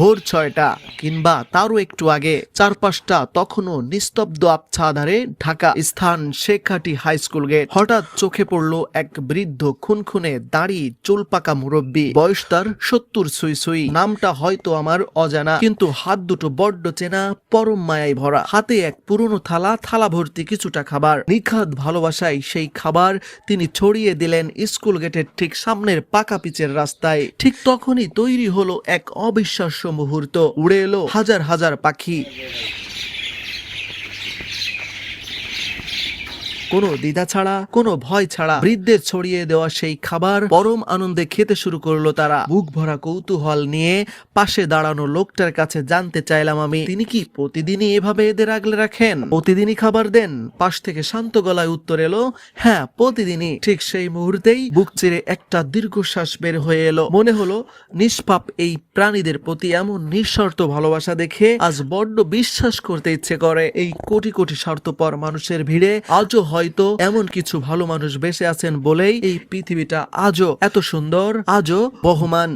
ভোর ৬টা কিংবা তারও একটু আগে, চারপাশটা তখনও নিস্তব্ধ আবছাধারে ঢাকা। স্থান শেখাটি হাই স্কুল গেট। হঠাৎ চোখে পড়ল এক বৃদ্ধ খুনখুনে দাড়ি চুল পাকা মুরব্বী, বয়স তার ৭০ ছুঁই ছুঁই। নামটা হয়তো আমার অজানা, কিন্তু হাত দুটো বড্ড চেনা, পরম মায়ায় ভরা। হাতে এক পুরনো থালা, থালা ভর্তি কিছুটা খাবার। নিখাদ ভালোবাসায় সেই খাবার তিনি ছড়িয়ে দিলেন স্কুল গেটের ঠিক সামনের পাকা পিচের রাস্তায়। ঠিক তখনই তৈরি হলো এক অবিশ্বাস্য মুহূর্ত। উড়ে এলো হাজার হাজার পাখি। কোনো দ্বিধা ছাড়া, কোনো ভয় ছাড়া বৃদ্ধের ছড়িয়ে দেওয়া সেই খাবার পরম আনন্দে খেতে শুরু করলো তারা। বুক ভরা কৌতূহল নিয়ে পাশে দাঁড়ানো লোকটার কাছে জানতে চাইলাম আমি, তিনি কি প্রতিদিনই এভাবে এদের আগলে রাখেন? প্রতিদিনই খাবার দেন? পাশ থেকে শান্ত গলায় উত্তর এলো, হ্যাঁ প্রতিদিনই। ঠিক সেই মুহূর্তেই বুক চিরে একটা দীর্ঘশ্বাস বের হয়ে এলো। মনে হলো নিষ্পাপ এই প্রাণীদের প্রতি এমন নিঃস্বার্থ ভালোবাসা দেখে আজ বড্ড বিশ্বাস করতে ইচ্ছে করে, এই কোটি কোটি স্বার্থপর মানুষের ভিড়ে আজও হয়তো এমন কিছু ভালো মানুষ বেঁচে আছেন বলেই এই পৃথিবীটা আজও এত সুন্দর, আজও বহমান।